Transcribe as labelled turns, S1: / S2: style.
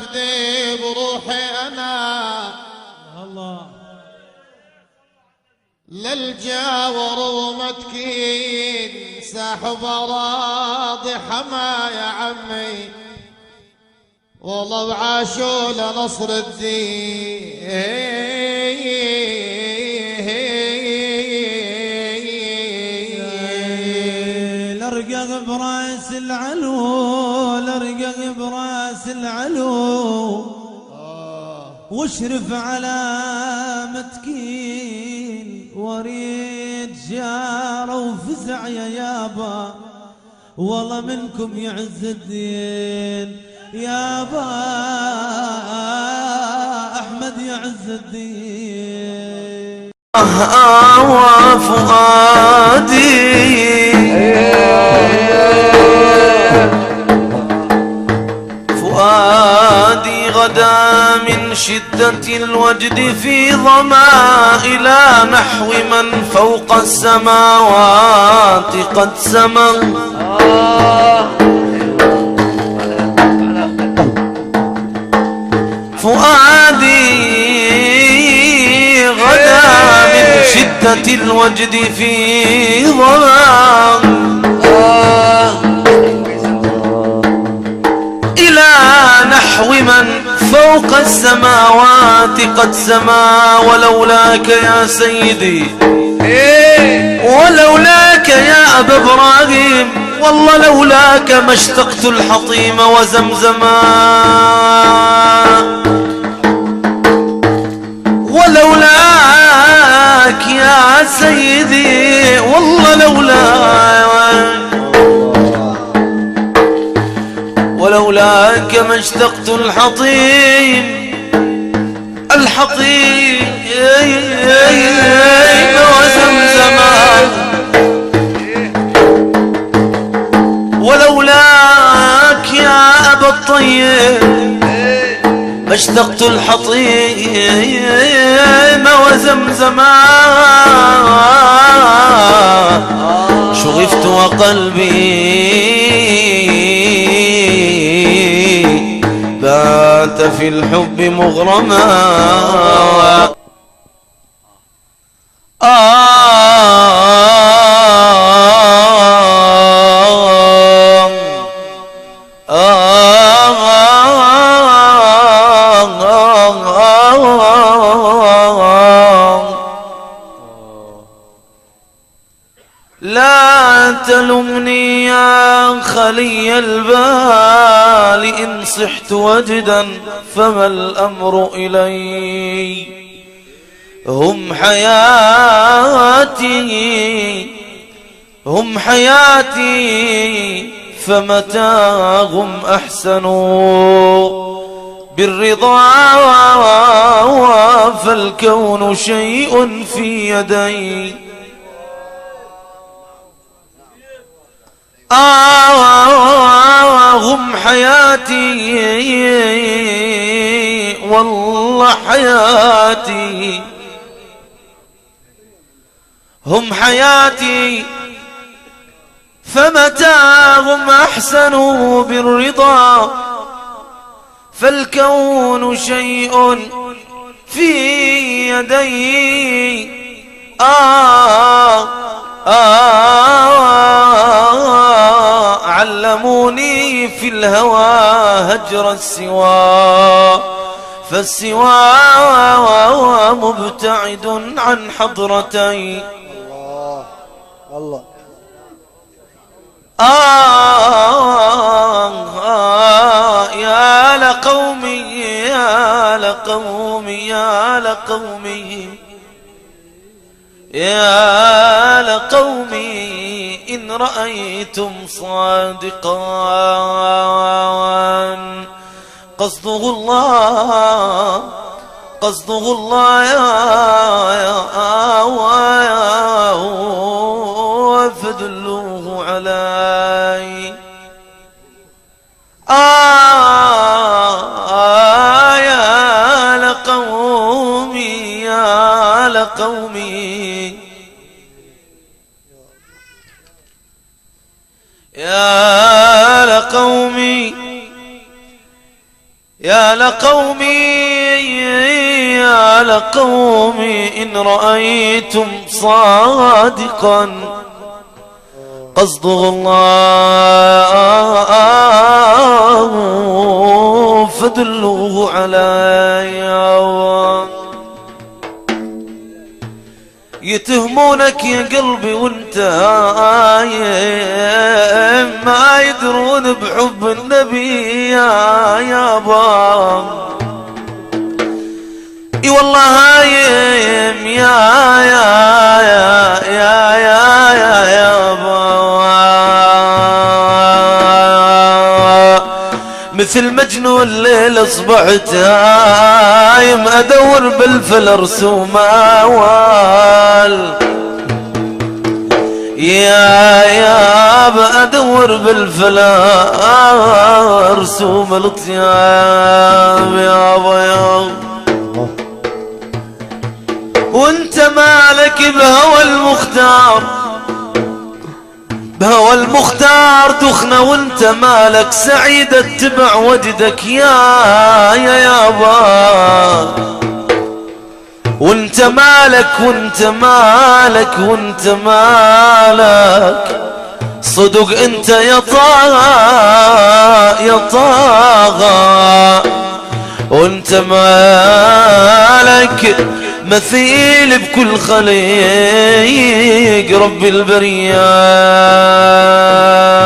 S1: افدي بروحي انا
S2: الله
S1: للجاور ومتكين ساحب اراضي حما يا عمي والله وعاشوا لنصر الدين
S2: لرقق براس العلو لرقق براس العلو واشرف على متكين وريد جاره وفزع يا يابا والله منكم يعز الدين يابا احمد يعز الدين
S3: فؤادي فؤادي غدا من شدة الوجد في ظما إلى نحو من فوق السماوات قد سما فؤادي غدا من شدة الوجد في ظما إلى نحو من فوق السماوات قد سما ولولاك يا سيدي ولولاك يا أبا إبراهيم والله لولاك ما اشتقت الحطيم وزمزما ولولاك يا سيدي والله ولولاك ما اشتقت الحطيم وزمزما ولولاك يا أبا الطيب ما اشتقت الحطيم وزمزما شغفت وقلبي بات في الحب مغرما لا تلمني يا خلي البال إن صحت وجدا فما الأمر إلي هم حياتي فمتاهم أحسنوا بالرضا فالكون شيء في يدي هم حياتي والله حياتي هم حياتي فمتاهم أحسنوا بالرضا فالكون شيء في يدي علموني في الهوى هجر السوى فالسوى مبتعد عن حضرتي
S4: الله
S3: يا لقومي يا لقومي يا لقومي يا لقومي إن رأيتم صادقا قصده الله يا فدلوه علي يا لقومي يا لقومي يا لقومي يا لقومي إن رأيتم صادقا قصده الله فدلوه علي. يتهمونك يا قلبي وانت هايم ما يدرون بحب النبي يا يابا. اي والله هايم يا يابا مثل مجنون الليل اصبحت هايم ادور بالفلرس وموال يا ادور بالفلرس ومالطياب يابا يابا. وانت مالك بهوى المختار دخنة وانت مالك سعيد اتبع وجدك يا يابا. وانت مالك صدق انت يا طاغى. وانت مالك مثيل بكل خليق رب البريات.